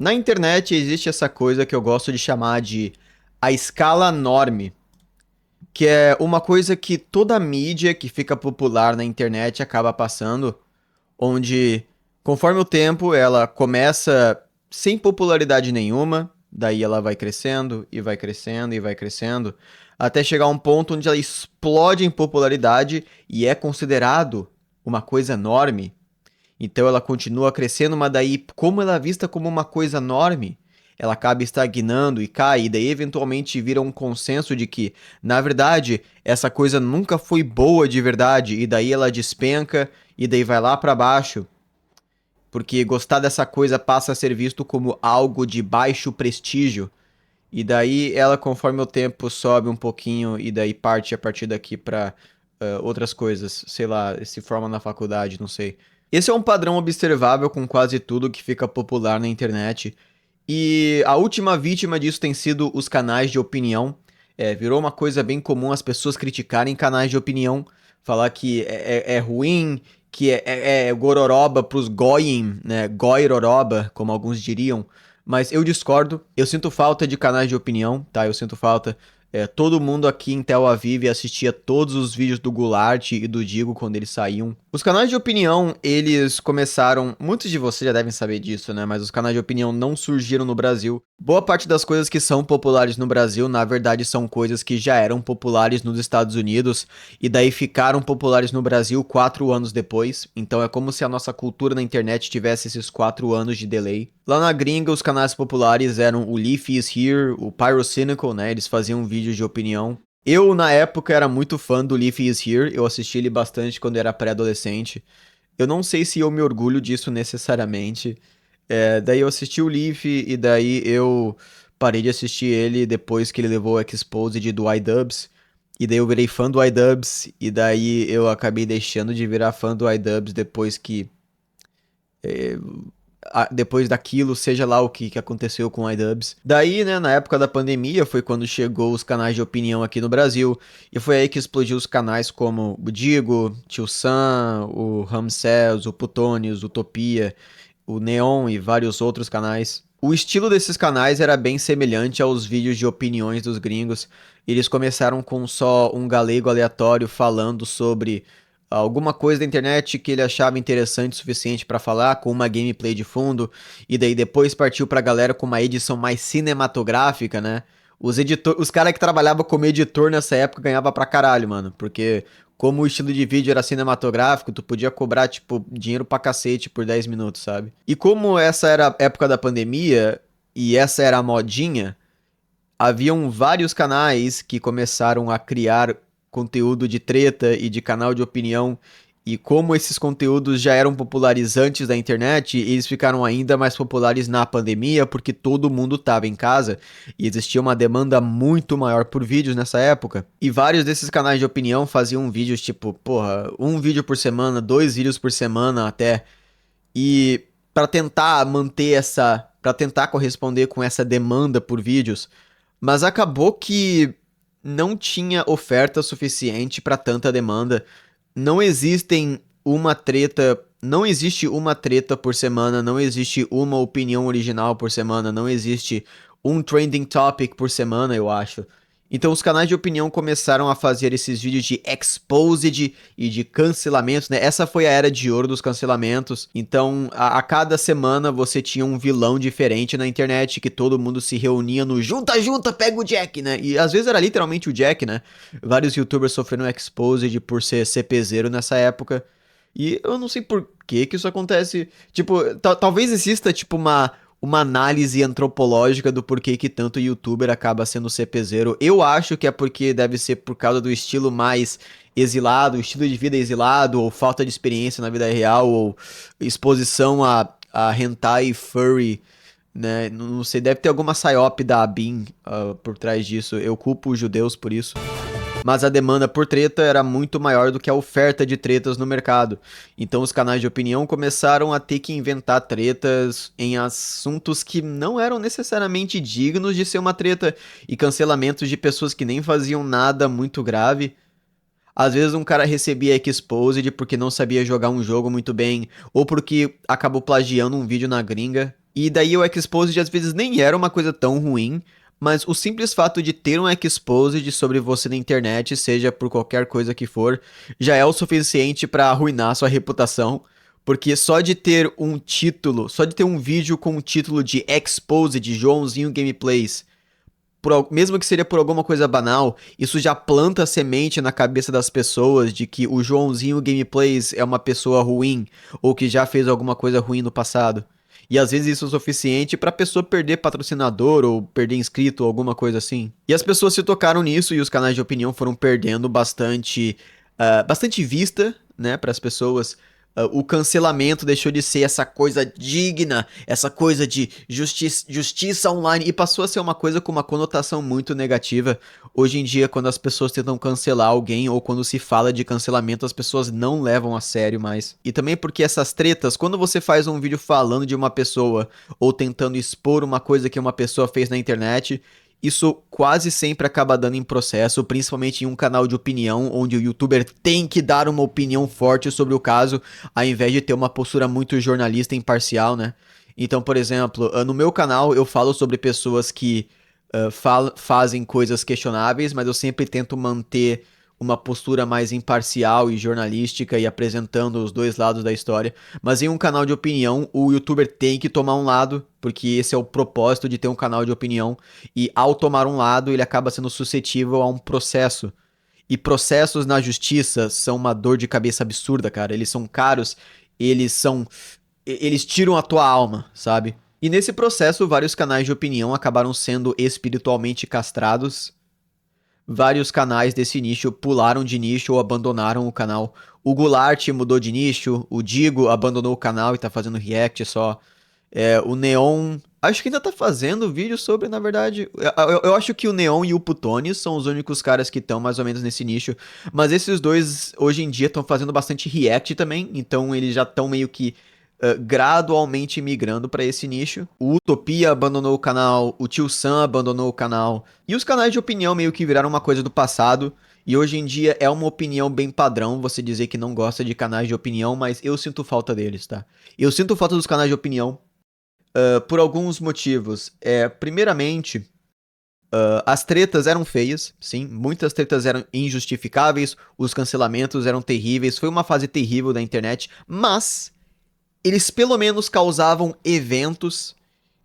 Na internet existe essa coisa que eu gosto de chamar de a escala norme, que é uma coisa que toda mídia que fica popular na internet acaba passando, onde conforme o tempo ela começa sem popularidade nenhuma, daí ela vai crescendo e vai crescendo e vai crescendo, até chegar a um ponto onde ela explode em popularidade e é considerado uma coisa enorme. Então ela continua crescendo, mas daí, como ela é vista como uma coisa enorme, ela acaba estagnando e cai, e daí eventualmente vira um consenso de que, na verdade, essa coisa nunca foi boa de verdade, e daí ela despenca, e daí vai lá pra baixo, porque gostar dessa coisa passa a ser visto como algo de baixo prestígio. E daí ela, conforme o tempo sobe um pouquinho, e daí parte a partir daqui pra outras coisas, sei lá, se forma na faculdade, não sei. Esse é um padrão observável com quase tudo que fica popular na internet. E a última vítima disso tem sido os canais de opinião. Virou uma coisa bem comum as pessoas criticarem canais de opinião, falar que é ruim, que é gororoba pros goyim, né? Goiroroba, como alguns diriam. Mas eu discordo. Eu sinto falta de canais de opinião, tá? Eu sinto falta. Todo mundo aqui em Tel Aviv assistia todos os vídeos do Goulart e do Digo quando eles saíam. Os canais de opinião, eles começaram. Muitos de vocês já devem saber disso, né? Mas os canais de opinião não surgiram no Brasil. Boa parte das coisas que são populares no Brasil, na verdade, são coisas que já eram populares nos Estados Unidos e daí ficaram populares no Brasil 4 anos depois. Então é como se a nossa cultura na internet tivesse esses 4 anos de delay. Lá na gringa, os canais populares eram o Leafy is Here, o Pyrocynical, né? Eles faziam vídeos de opinião. Eu, na época, era muito fã do Leafy is Here. Eu assisti ele bastante quando era pré-adolescente. Eu não sei se eu me orgulho disso necessariamente. Daí eu assisti o Leafy e daí eu parei de assistir ele depois que ele levou o Exposed do iDubbbz. E daí eu virei fã do iDubbbz e daí eu acabei deixando de virar fã do iDubbbz depois que depois daquilo, seja lá o que aconteceu com o iDubbbz. Daí, né, na época da pandemia, foi quando chegou os canais de opinião aqui no Brasil, e foi aí que explodiu os canais como o Digo, Tio Sam, o Ramsés, o Putônios, Utopia, o Neon e vários outros canais. O estilo desses canais era bem semelhante aos vídeos de opiniões dos gringos. Eles começaram com só um galego aleatório falando sobre alguma coisa da internet que ele achava interessante o suficiente pra falar, com uma gameplay de fundo, e daí depois partiu pra galera com uma edição mais cinematográfica, né? Os caras que trabalhavam como editor nessa época ganhava pra caralho, mano, porque como o estilo de vídeo era cinematográfico, tu podia cobrar, tipo, dinheiro pra cacete por 10 minutos, sabe? E como essa era a época da pandemia, e essa era a modinha, haviam vários canais que começaram a criar conteúdo de treta e de canal de opinião. E como esses conteúdos já eram popularizantes da internet, eles ficaram ainda mais populares na pandemia, porque todo mundo estava em casa e existia uma demanda muito maior por vídeos nessa época. E vários desses canais de opinião faziam vídeos tipo, porra, um vídeo por semana, 2 vídeos por semana até. E para tentar manter essa, para tentar corresponder com essa demanda por vídeos, mas acabou que não tinha oferta suficiente para tanta demanda. Não existem uma treta, não existe uma treta por semana, não existe uma opinião original por semana, não existe um trending topic por semana, eu acho. Então os canais de opinião começaram a fazer esses vídeos de exposed e de cancelamentos, né? Essa foi a era de ouro dos cancelamentos. Então, a cada semana você tinha um vilão diferente na internet que todo mundo se reunia no junta, junta, pega o Jack, né? E às vezes era literalmente o Jack, né? Vários youtubers sofreram exposed por ser CPZero nessa época. E eu não sei por que isso acontece. Tipo, talvez exista, tipo, uma análise antropológica do porquê que tanto youtuber acaba sendo CPZero. Eu acho que é porque deve ser por causa do estilo mais exilado, estilo de vida exilado, ou falta de experiência na vida real, ou exposição a hentai e furry, né? Não sei, deve ter alguma psyop da ABIN por trás disso. Eu culpo os judeus por isso. Mas a demanda por treta era muito maior do que a oferta de tretas no mercado. Então os canais de opinião começaram a ter que inventar tretas em assuntos que não eram necessariamente dignos de ser uma treta e cancelamentos de pessoas que nem faziam nada muito grave. Às vezes um cara recebia exposed porque não sabia jogar um jogo muito bem ou porque acabou plagiando um vídeo na gringa. E daí o Exposed às vezes nem era uma coisa tão ruim, mas o simples fato de ter um Exposed sobre você na internet, seja por qualquer coisa que for, já é o suficiente pra arruinar sua reputação. Porque só de ter um título, só de ter um vídeo com o título de Exposed, Joãozinho Gameplays, mesmo que seria por alguma coisa banal, isso já planta a semente na cabeça das pessoas de que o Joãozinho Gameplays é uma pessoa ruim, ou que já fez alguma coisa ruim no passado. E às vezes isso é o suficiente pra pessoa perder patrocinador ou perder inscrito ou alguma coisa assim. E as pessoas se tocaram nisso e os canais de opinião foram perdendo bastante vista, né, para as pessoas. O cancelamento deixou de ser essa coisa digna, essa coisa de justiça online, e passou a ser uma coisa com uma conotação muito negativa. Hoje em dia, quando as pessoas tentam cancelar alguém ou quando se fala de cancelamento, as pessoas não levam a sério mais. E também porque essas tretas, quando você faz um vídeo falando de uma pessoa ou tentando expor uma coisa que uma pessoa fez na internet, isso quase sempre acaba dando em processo, principalmente em um canal de opinião, onde o youtuber tem que dar uma opinião forte sobre o caso, ao invés de ter uma postura muito jornalista e imparcial, né? Então, por exemplo, no meu canal eu falo sobre pessoas que fazem coisas questionáveis, mas eu sempre tento manter uma postura mais imparcial e jornalística e apresentando os dois lados da história. Mas em um canal de opinião, o youtuber tem que tomar um lado, porque esse é o propósito de ter um canal de opinião. E ao tomar um lado, ele acaba sendo suscetível a um processo. E processos na justiça são uma dor de cabeça absurda, cara. Eles são caros, eles são. Eles tiram a tua alma, sabe? E nesse processo, vários canais de opinião acabaram sendo espiritualmente castrados. Vários canais desse nicho pularam de nicho ou abandonaram o canal. O Goulart mudou de nicho, o Digo abandonou o canal e tá fazendo react só. O Neon, acho que ainda tá fazendo vídeo sobre, na verdade. Eu acho que o Neon e o Putone são os únicos caras que estão mais ou menos nesse nicho. Mas esses dois, hoje em dia, estão fazendo bastante react também. Então eles já estão meio que gradualmente migrando para esse nicho. O Utopia abandonou o canal, o Tio Sam abandonou o canal. E os canais de opinião meio que viraram uma coisa do passado. E hoje em dia é uma opinião bem padrão você dizer que não gosta de canais de opinião, mas eu sinto falta deles, tá? Eu sinto falta dos canais de opinião por alguns motivos. Primeiramente, as tretas eram feias, sim, muitas tretas eram injustificáveis, os cancelamentos eram terríveis, foi uma fase terrível da internet, mas eles pelo menos causavam eventos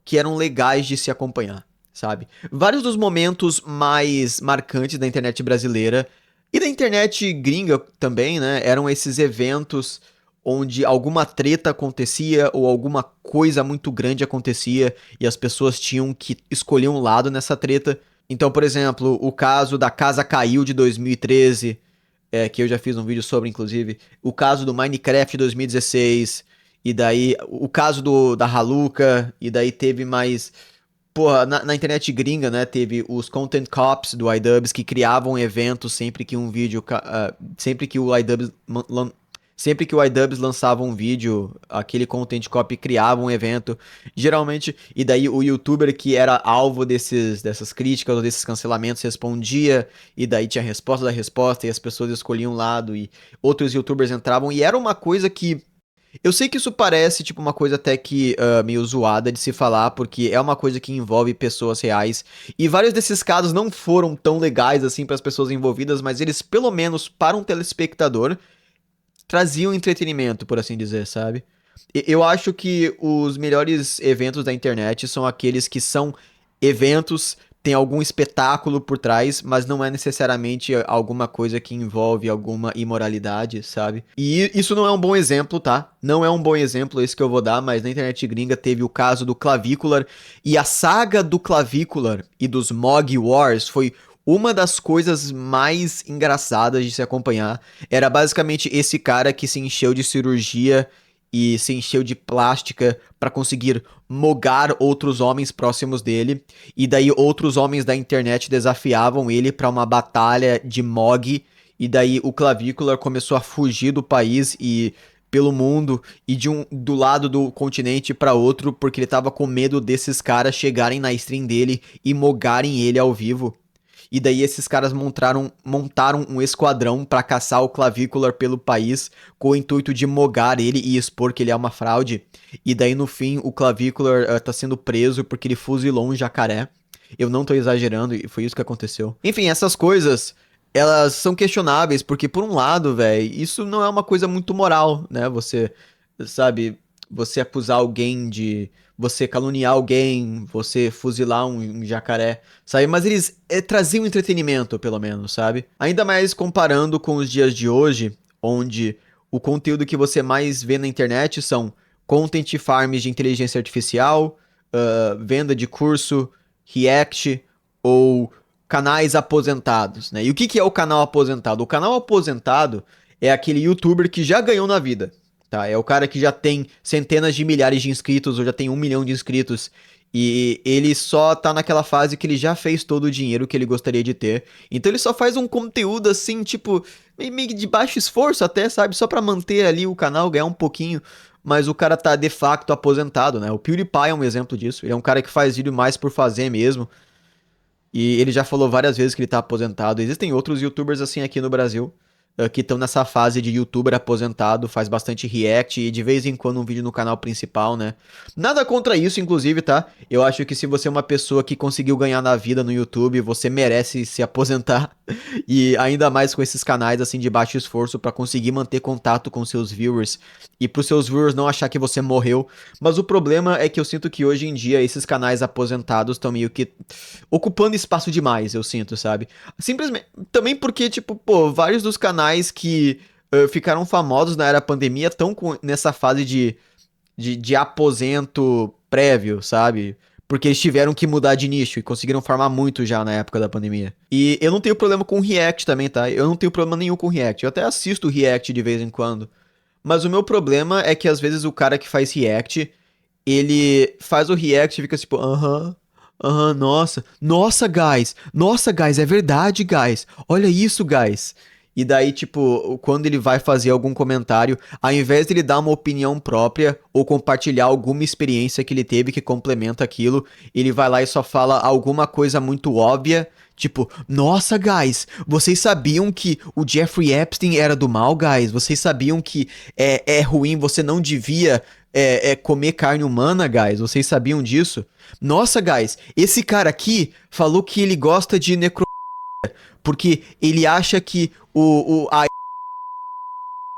que eram legais de se acompanhar, sabe? Vários dos momentos mais marcantes da internet brasileira e da internet gringa também, né, eram esses eventos onde alguma treta acontecia ou alguma coisa muito grande acontecia e as pessoas tinham que escolher um lado nessa treta. Então, por exemplo, o caso da Casa Caiu de 2013, que eu já fiz um vídeo sobre, inclusive, o caso do Minecraft 2016, e daí o caso da Haluca, e daí teve mais. Porra, na internet gringa, né, teve os Content Cops do iDubbbz que criavam eventos sempre que um vídeo. Sempre que o iDubbbz. Sempre que o iDubbbz lançava um vídeo, aquele Content Cop criava um evento, geralmente, e daí o youtuber que era alvo dessas críticas ou desses cancelamentos respondia, e daí tinha a resposta da resposta, e as pessoas escolhiam um lado, e outros youtubers entravam, e era uma coisa que eu sei que isso parece tipo uma coisa até que meio zoada de se falar, porque é uma coisa que envolve pessoas reais. E vários desses casos não foram tão legais assim para as pessoas envolvidas, mas eles, pelo menos para um telespectador, traziam entretenimento, por assim dizer, sabe? Eu acho que os melhores eventos da internet são aqueles que são eventos, tem algum espetáculo por trás, mas não é necessariamente alguma coisa que envolve alguma imoralidade, sabe? E isso não é um bom exemplo, tá? Não é um bom exemplo esse que eu vou dar, mas na internet gringa teve o caso do Clavicular, e a saga do Clavicular e dos Mog Wars foi uma das coisas mais engraçadas de se acompanhar. Era basicamente esse cara que se encheu de cirurgia e se encheu de plástica para conseguir mogar outros homens próximos dele, e daí outros homens da internet desafiavam ele para uma batalha de Mog, e daí o Clavicular começou a fugir do país e pelo mundo e do lado do continente para outro porque ele tava com medo desses caras chegarem na stream dele e mogarem ele ao vivo. E daí esses caras montaram um esquadrão pra caçar o Clavicular pelo país com o intuito de mogar ele e expor que ele é uma fraude. E daí no fim o Clavicular tá sendo preso porque ele fuzilou um jacaré. Eu não tô exagerando, e foi isso que aconteceu. Enfim, essas coisas, elas são questionáveis, porque por um lado, velho, isso não é uma coisa muito moral, né? Você, sabe, você acusar alguém de... Você caluniar alguém, você fuzilar um jacaré, sabe? Mas eles traziam entretenimento, pelo menos, sabe? Ainda mais comparando com os dias de hoje, onde o conteúdo que você mais vê na internet são content farms de inteligência artificial, venda de curso, React ou canais aposentados, né? E o que que é o canal aposentado? O canal aposentado é aquele youtuber que já ganhou na vida, tá? É o cara que já tem centenas de milhares de inscritos ou já tem 1 milhão de inscritos e ele só tá naquela fase que ele já fez todo o dinheiro que ele gostaria de ter. Então ele só faz um conteúdo assim, tipo, meio de baixo esforço até, sabe? Só pra manter ali o canal, ganhar um pouquinho. Mas o cara tá de facto aposentado, né? O PewDiePie é um exemplo disso. Ele é um cara que faz vídeo mais por fazer mesmo. E ele já falou várias vezes que ele tá aposentado. Existem outros youtubers assim aqui no Brasil, que estão nessa fase de youtuber aposentado, faz bastante react e de vez em quando um vídeo no canal principal, né? Nada contra isso, inclusive, tá? Eu acho que se você é uma pessoa que conseguiu ganhar na vida no YouTube, você merece se aposentar. E ainda mais com esses canais assim de baixo esforço pra conseguir manter contato com seus viewers e pros seus viewers não achar que você morreu. Mas o problema é que eu sinto que hoje em dia esses canais aposentados estão meio que ocupando espaço demais, eu sinto, sabe? Simplesmente. Também porque, tipo, pô, vários dos canais que ficaram famosos na era pandemia estão nessa fase de aposento prévio, sabe? Porque eles tiveram que mudar de nicho e conseguiram farmar muito já na época da pandemia. E eu não tenho problema com React também, tá? Eu não tenho problema nenhum com React. Eu até assisto React de vez em quando. Mas o meu problema é que às vezes o cara que faz React, ele faz o React e fica tipo, nossa, guys, é verdade, guys, olha isso, guys. E daí, tipo, quando ele vai fazer algum comentário, ao invés de ele dar uma opinião própria ou compartilhar alguma experiência que ele teve que complementa aquilo, ele vai lá e só fala alguma coisa muito óbvia, tipo, nossa, guys, vocês sabiam que o Jeffrey Epstein era do mal, guys? Vocês sabiam que é ruim, você não devia comer carne humana, guys? Vocês sabiam disso? Nossa, guys, esse cara aqui falou que ele gosta de porque ele acha que a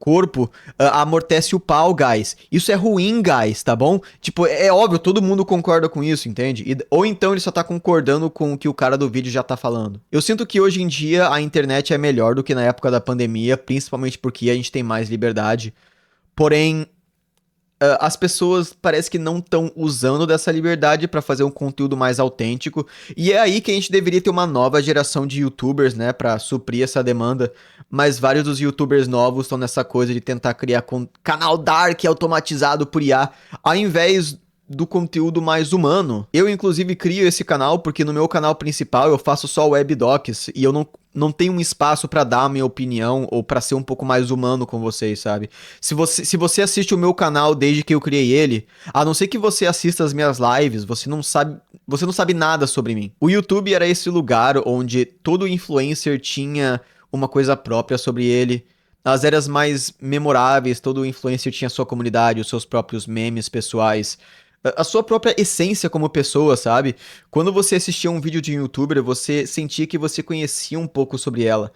corpo amortece o pau, guys. Isso é ruim, guys, tá bom? Tipo, é óbvio, todo mundo concorda com isso, entende? Ou então ele só tá concordando com o que o cara do vídeo já tá falando. Eu sinto que hoje em dia a internet é melhor do que na época da pandemia, principalmente porque a gente tem mais liberdade. Porém, as pessoas parece que não estão usando dessa liberdade pra fazer um conteúdo mais autêntico. E é aí que a gente deveria ter uma nova geração de youtubers, né, pra suprir essa demanda. Mas vários dos youtubers novos estão nessa coisa de tentar criar canal dark automatizado por IA, ao invés do conteúdo mais humano. Eu, inclusive, crio esse canal porque no meu canal principal eu faço só webdocs e eu não tenho um espaço pra dar a minha opinião ou pra ser um pouco mais humano com vocês, sabe? Se você assiste o meu canal desde que eu criei ele, a não ser que você assista as minhas lives, você não sabe nada sobre mim. O YouTube era esse lugar onde todo influencer tinha uma coisa própria sobre ele. Nas eras mais memoráveis, todo influencer tinha sua comunidade, os seus próprios memes pessoais, a sua própria essência como pessoa, sabe? Quando você assistia um vídeo de um youtuber, você sentia que você conhecia um pouco sobre ela.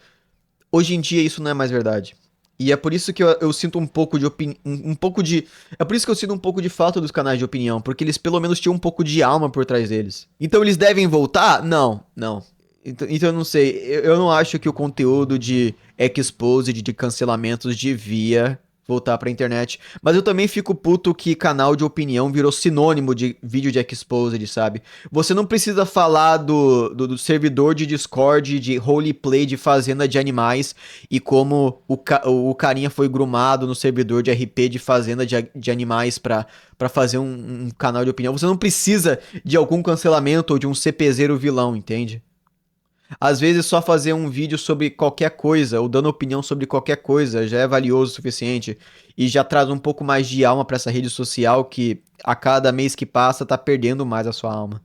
Hoje em dia isso não é mais verdade. E é por isso que eu sinto um pouco de um pouco de. É por isso que eu sinto um pouco de falta dos canais de opinião, porque eles pelo menos tinham um pouco de alma por trás deles. Então eles devem voltar? Não, não. Então eu não sei. Eu não acho que o conteúdo de exposed, de cancelamentos, devia voltar pra internet. Mas eu também fico puto que canal de opinião virou sinônimo de vídeo de exposed, sabe? Você não precisa falar do servidor de Discord, de roleplay de fazenda de animais e como o carinha foi grumado no servidor de RP de fazenda de animais pra fazer um canal de opinião. Você não precisa de algum cancelamento ou de um CPZero vilão, entende? Às vezes só fazer um vídeo sobre qualquer coisa ou dando opinião sobre qualquer coisa já é valioso o suficiente e já traz um pouco mais de alma pra essa rede social que a cada mês que passa tá perdendo mais a sua alma.